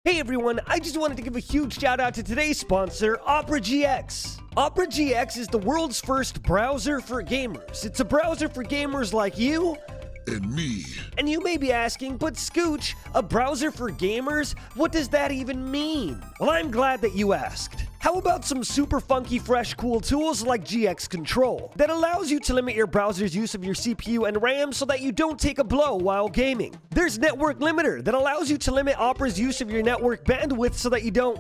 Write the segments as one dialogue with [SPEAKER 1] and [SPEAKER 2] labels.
[SPEAKER 1] Hey everyone, I just wanted to give a huge shout out to today's sponsor, Opera GX. Opera GX is the world's first browser for gamers. It's a browser for gamers like you
[SPEAKER 2] and me.
[SPEAKER 1] And you may be asking, but Scooch, a browser for gamers? What does that even mean? Well, I'm glad that you asked. How about some super funky, fresh, cool tools like GX Control that allows you to limit your browser's use of your CPU and RAM so that you don't take a blow while gaming? There's Network Limiter that allows you to limit Opera's use of your network bandwidth so that you don't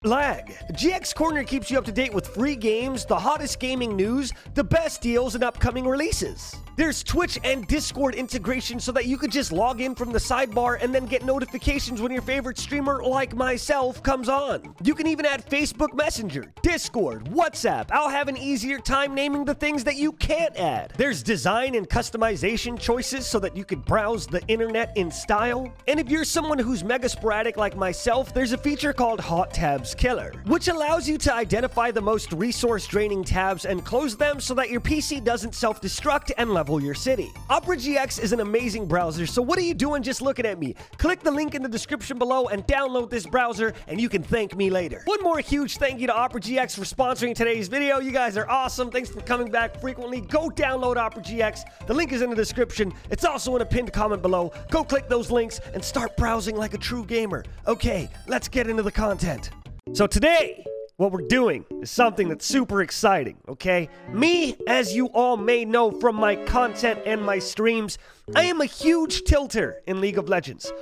[SPEAKER 1] lag. GX Corner keeps you up to date with free games, the hottest gaming news, the best deals, and upcoming releases. There's Twitch and Discord integration so that you could just log in from the sidebar and then get notifications when your favorite streamer, like myself, comes on. You can even add Facebook Messenger, Discord, WhatsApp. I'll have an easier time naming the things that you can't add. There's design and customization choices so that you could browse the internet in style. And if you're someone who's mega sporadic like myself, there's a feature called Hot Tabs Killer, which allows you to identify the most resource-draining tabs and close them so that your PC doesn't self-destruct and level your city. Opera GX is an amazing browser, so what are you doing just looking at me? Click the link in the description below and download this browser, and you can thank me later. One more huge thank you to Opera GX for sponsoring today's video. You guys are awesome. Thanks for coming back frequently. Go download Opera GX. The link is in the description. It's also in a pinned comment below. Go click those links and start browsing like a true gamer. Okay, let's get into the content. So today, what we're doing is something that's super exciting, okay? Me, as you all may know from my content and my streams, I am a huge tilter in League of Legends.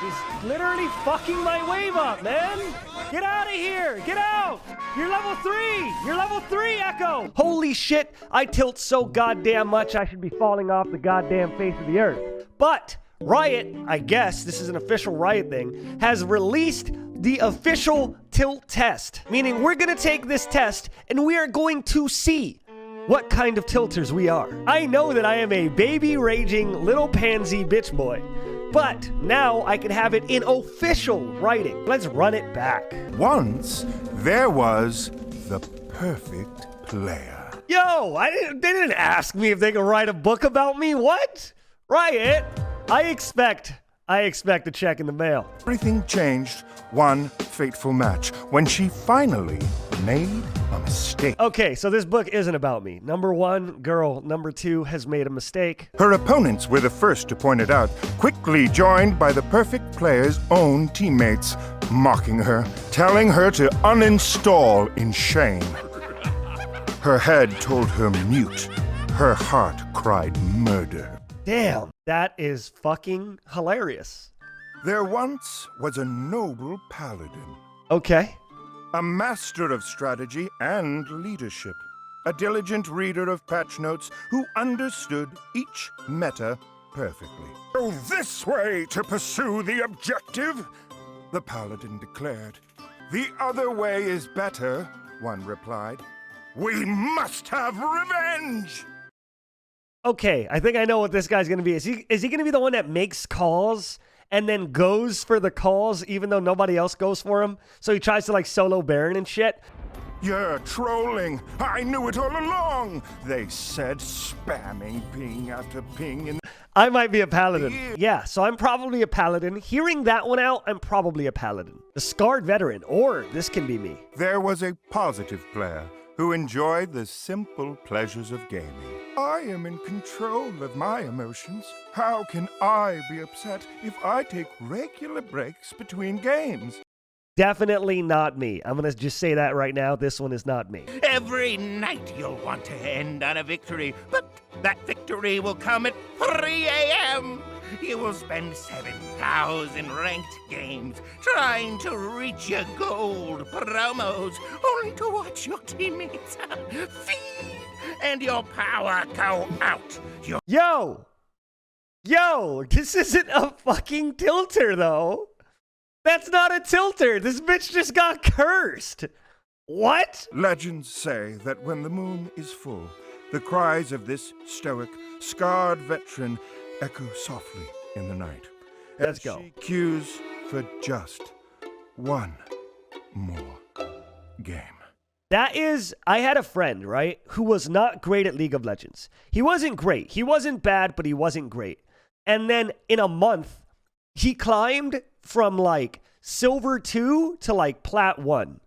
[SPEAKER 1] He's literally fucking my wave up, man! Get out of here! Get out! You're level 3! You're level 3, Echo! Holy shit, I tilt so goddamn much I should be falling off the goddamn face of the earth. But Riot, I guess this is an official Riot thing, has released the official tilt test, meaning we're gonna take this test and we are going to see what kind of tilters we are. I know that I am a baby raging little pansy bitch boy, but now I can have it in official writing. Let's run it back.
[SPEAKER 3] Once there was the perfect player.
[SPEAKER 1] Yo, they didn't ask me if they could write a book about me. What? Riot, I expect a check in the mail.
[SPEAKER 3] Everything changed one fateful match when she finally made a mistake.
[SPEAKER 1] Okay, so this book isn't about me. Number one, girl. Number two has made a mistake.
[SPEAKER 3] Her opponents were the first to point it out, quickly joined by the perfect player's own teammates, mocking her, telling her to uninstall in shame. Her head told her mute. Her heart cried murder.
[SPEAKER 1] Damn, that is fucking hilarious.
[SPEAKER 3] There once was a noble paladin.
[SPEAKER 1] Okay.
[SPEAKER 3] A master of strategy and leadership. A diligent reader of patch notes who understood each meta perfectly. Go this way to pursue the objective, the paladin declared. The other way is better, one replied. We must have revenge!
[SPEAKER 1] Okay, I think I know what this guy's gonna be. Is he gonna be the one that makes calls and then goes for the calls even though nobody else goes for him? So he tries to like solo Baron and shit?
[SPEAKER 3] You're trolling. I knew it all along, they said, spamming ping after ping.
[SPEAKER 1] I might be a paladin. Yeah, so I'm probably a paladin. Hearing that one out, I'm probably a paladin. The scarred veteran, or this can be me.
[SPEAKER 3] There was a positive player who enjoyed the simple pleasures of gaming. I am in control of my emotions. How can I be upset if I take regular breaks between games?
[SPEAKER 1] Definitely not me. I'm gonna just say that right now. This one is not me.
[SPEAKER 4] Every night you'll want to end on a victory, but that victory will come at 3 a.m. You will spend 7,000 ranked games trying to reach your gold promos, only to watch your teammates feed and your power go out.
[SPEAKER 1] Yo, this isn't a fucking tilter though. That's not a tilter. This bitch just got cursed. What?
[SPEAKER 3] Legends say that when the moon is full, the cries of this stoic, scarred veteran echo softly in the night.
[SPEAKER 1] Let's
[SPEAKER 3] as
[SPEAKER 1] go.
[SPEAKER 3] She cues for just one more game.
[SPEAKER 1] That is, I had a friend, right, who was not great at League of Legends. He wasn't great. He wasn't bad, but he wasn't great. And then in a month, He climbed from like silver 2 to like plat 1.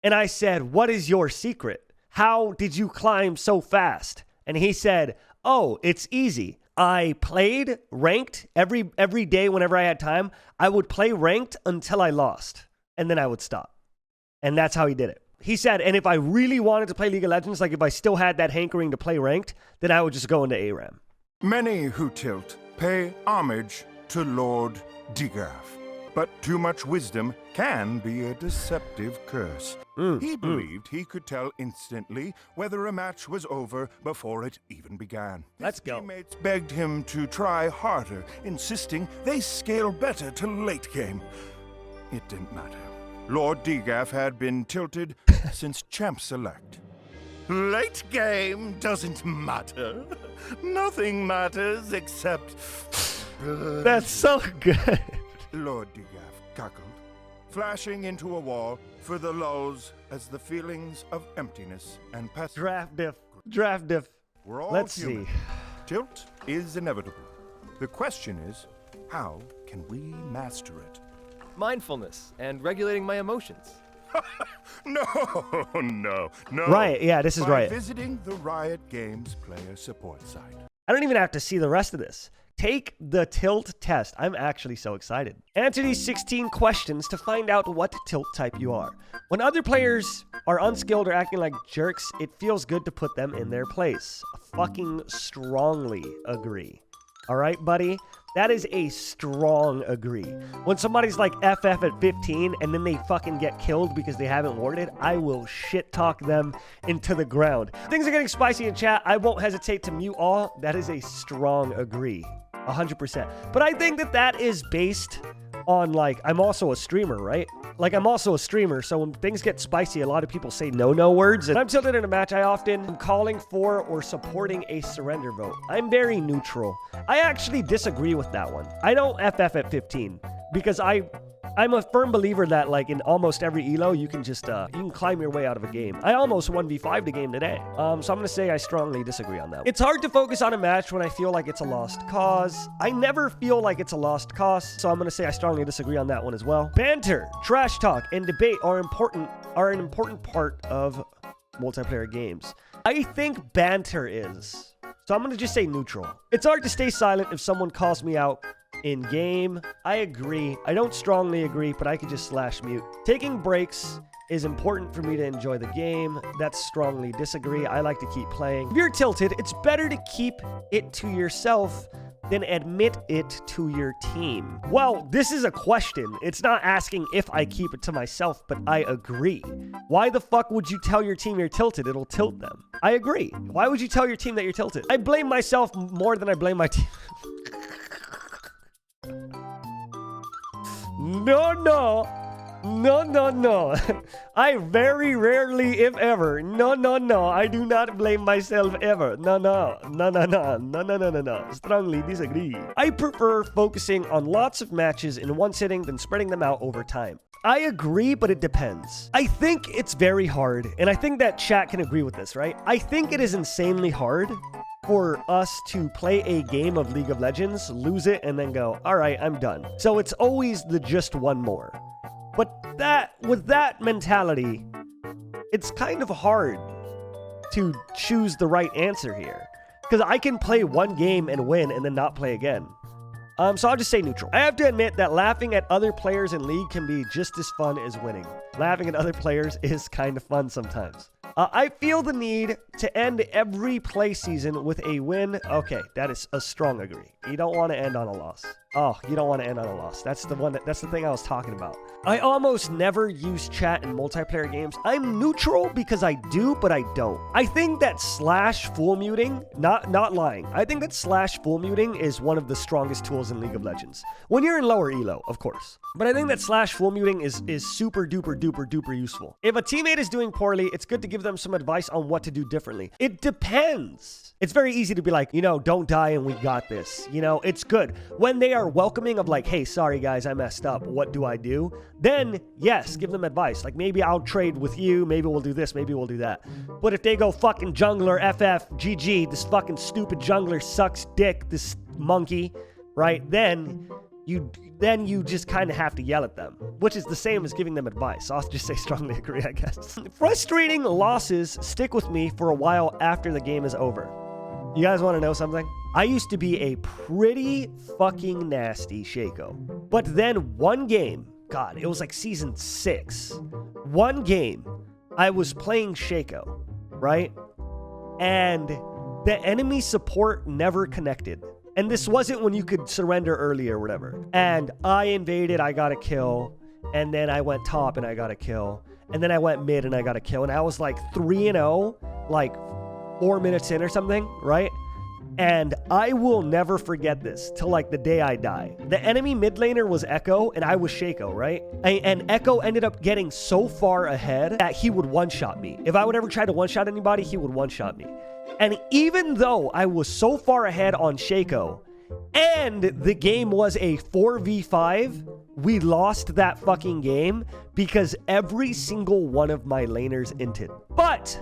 [SPEAKER 1] And I said, what is your secret? How did you climb so fast? And he said, oh, it's easy. I played ranked every day whenever I had time. I would play ranked until I lost. And then I would stop. And that's how he did it. He said, and if I really wanted to play League of Legends, like if I still had that hankering to play ranked, then I would just go into ARAM.
[SPEAKER 3] Many who tilt pay homage to Lord Digaf. But too much wisdom can be a deceptive curse. He believed he could tell instantly whether a match was over before it even began.
[SPEAKER 1] Let's
[SPEAKER 3] His
[SPEAKER 1] go.
[SPEAKER 3] teammates begged him to try harder, insisting they scale better to late game. It didn't matter. Lord Digaf had been tilted since Champ Select.
[SPEAKER 4] Late game doesn't matter. Nothing matters except...
[SPEAKER 1] That's so good.
[SPEAKER 3] Lord Digaf cackled, flashing into a wall for the lulls as the feelings of emptiness and pessimism
[SPEAKER 1] Draft diff.
[SPEAKER 3] were all
[SPEAKER 1] Let's
[SPEAKER 3] human.
[SPEAKER 1] see.
[SPEAKER 3] Tilt is inevitable. The question is, how can we master it?
[SPEAKER 2] Mindfulness and regulating my emotions.
[SPEAKER 3] No.
[SPEAKER 1] Riot, yeah, this is
[SPEAKER 3] By
[SPEAKER 1] Riot.
[SPEAKER 3] visiting the Riot Games player support site.
[SPEAKER 1] I don't even have to see the rest of this. Take the tilt test. I'm actually so excited. Answer these 16 questions to find out what tilt type you are. When other players are unskilled or acting like jerks, it feels good to put them in their place. Fucking strongly agree. All right, buddy? That is a strong agree. When somebody's like FF at 15 and then they fucking get killed because they haven't warded, I will shit talk them into the ground. Things are getting spicy in chat. I won't hesitate to mute all. That is a strong agree. 100%. But I think that is based on like, I'm also a streamer, right? Like I'm also a streamer, so when things get spicy, a lot of people say no words. And I'm tilted in a match, I often am calling for or supporting a surrender vote. I'm very neutral. I actually disagree with that one. I don't FF at 15 because I'm a firm believer that like in almost every elo, you can just, you can climb your way out of a game. I almost 1v5'd the game today. So I'm going to say I strongly disagree on that. It's hard to focus on a match when I feel like it's a lost cause. I never feel like it's a lost cause. So I'm going to say I strongly disagree on that one as well. Banter, trash talk, and debate are an important part of multiplayer games. I think banter is. So I'm going to just say neutral. It's hard to stay silent if someone calls me out in game. I agree. I don't strongly agree, but I could just slash mute. Taking breaks is important for me to enjoy the game. That's strongly disagree. I like to keep playing. If you're tilted, it's better to keep it to yourself than admit it to your team. Well, this is a question. It's not asking if I keep it to myself, but I agree. Why the fuck would you tell your team you're tilted? It'll tilt them. I agree. Why would you tell your team that you're tilted? I blame myself more than I blame my team. No. I very rarely, if ever. No. I do not blame myself ever. No. Strongly disagree. I prefer focusing on lots of matches in one sitting than spreading them out over time. I agree, but it depends. I think it's very hard, and I think that chat can agree with this, right? I think it is insanely hard for us to play a game of League of Legends, lose it, and then go, all right, I'm done. So it's always the just one more. But with that mentality, it's kind of hard to choose the right answer here. Because I can play one game and win and then not play again. So I'll just say neutral. I have to admit that laughing at other players in League can be just as fun as winning. Laughing at other players is kind of fun sometimes. I feel the need to end every play season with a win. Okay, that is a strong agree. You don't want to end on a loss. Oh, you don't want to end on a loss. That's the thing I was talking about. I almost never use chat in multiplayer games. I'm neutral because I do, but I don't. I think that slash full muting, not lying. I think that slash full muting is one of the strongest tools in League of Legends. When you're in lower elo, of course. But I think that slash full muting is super duper useful. If a teammate is doing poorly, it's good to give them some advice on what to do differently. It depends. It's very easy to be like, don't die and we got this. It's good. When they are welcoming of like, hey, sorry guys, I messed up. What do I do? Then, yes, give them advice. Like, maybe I'll trade with you. Maybe we'll do this. Maybe we'll do that. But if they go fucking jungler, FF, GG, this fucking stupid jungler sucks dick, this monkey, right? Then then you just kind of have to yell at them, which is the same as giving them advice. I'll just say strongly agree, I guess. Frustrating losses stick with me for a while after the game is over. You guys want to know something? I used to be a pretty fucking nasty Shaco. But then one game, God, it was like season 6. One game, I was playing Shaco, right? And the enemy support never connected. And this wasn't when you could surrender early or whatever. And I invaded, I got a kill. And then I went top and I got a kill. And then I went mid and I got a kill. And I was like 3-0, like 4 minutes in or something, right? And I will never forget this till like the day I die. The enemy mid laner was Echo and I was Shaco, right? And Echo ended up getting so far ahead that he would one-shot me. If I would ever try to one-shot anybody, he would one-shot me. And even though I was so far ahead on Shaco and the game was a 4v5, we lost that fucking game because every single one of my laners inted. But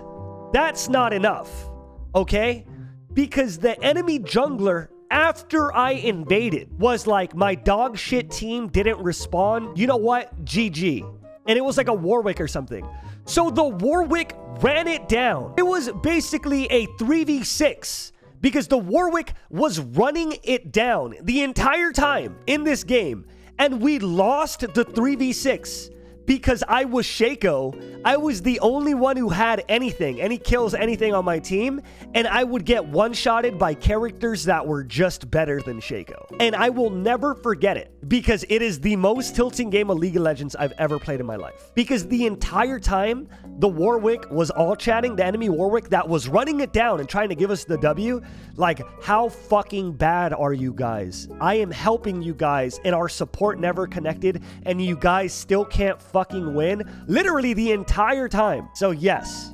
[SPEAKER 1] that's not enough, okay? Because the enemy jungler, after I invaded, was like, my dog shit team didn't respond. You know what? GG. And it was like a Warwick or something. So the Warwick ran it down. It was basically a 3v6 because the Warwick was running it down the entire time in this game. And we lost the 3v6 because I was Shaco. I was the only one who had anything, any kills, anything on my team, and I would get one-shotted by characters that were just better than Shaco. And I will never forget it because it is the most tilting game of League of Legends I've ever played in my life. Because the entire time, the Warwick was all chatting, the enemy Warwick that was running it down and trying to give us the W. Like, how fucking bad are you guys? I am helping you guys and our support never connected and you guys still can't fucking win literally the entire time. So yes,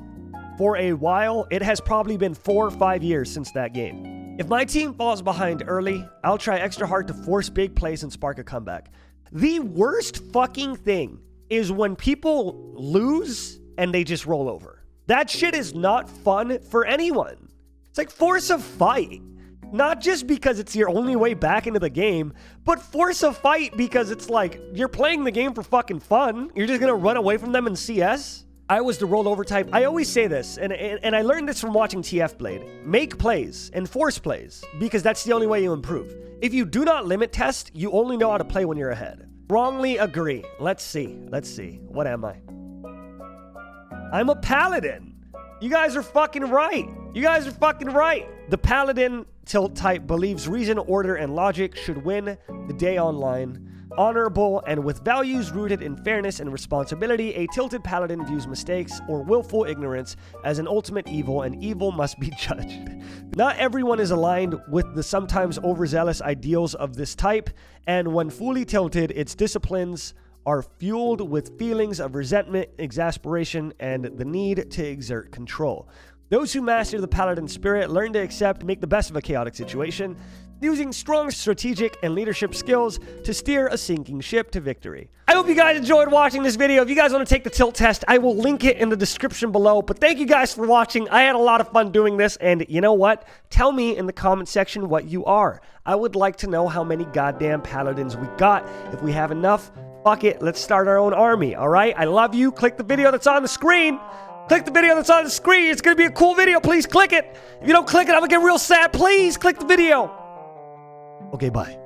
[SPEAKER 1] for a while, it has probably been 4 or 5 years since that game. If my team falls behind early, I'll try extra hard to force big plays and spark a comeback. The worst fucking thing is when people lose and they just roll over. That shit is not fun for anyone. It's like, force a fight. Not just because it's your only way back into the game, but force a fight because it's like, you're playing the game for fucking fun. You're just gonna run away from them in CS? I was the rollover type. I always say this, and I learned this from watching TF Blade. Make plays and force plays, because that's the only way you improve. If you do not limit test, you only know how to play when you're ahead. Wrongly agree. Let's see. What am I? I'm a paladin. You guys are fucking right. The paladin tilt type believes reason, order, and logic should win the day online. Honorable and with values rooted in fairness and responsibility, a tilted paladin views mistakes or willful ignorance as an ultimate evil, and evil must be judged. Not everyone is aligned with the sometimes overzealous ideals of this type, and when fully tilted, its disciplines are fueled with feelings of resentment, exasperation, and the need to exert control. Those who master the paladin spirit learn to accept, make the best of a chaotic situation, using strong strategic and leadership skills to steer a sinking ship to victory. I hope you guys enjoyed watching this video. If you guys want to take the tilt test, I will link it in the description below. But thank you guys for watching. I had a lot of fun doing this, and you know what? Tell me in the comment section what you are. I would like to know how many goddamn paladins we got. If we have enough, fuck it, let's start our own army, all right? I love you. Click the video that's on the screen. Click the video that's on the screen. It's going to be a cool video. Please click it. If you don't click it, I'm going to get real sad. Please click the video. Okay, bye.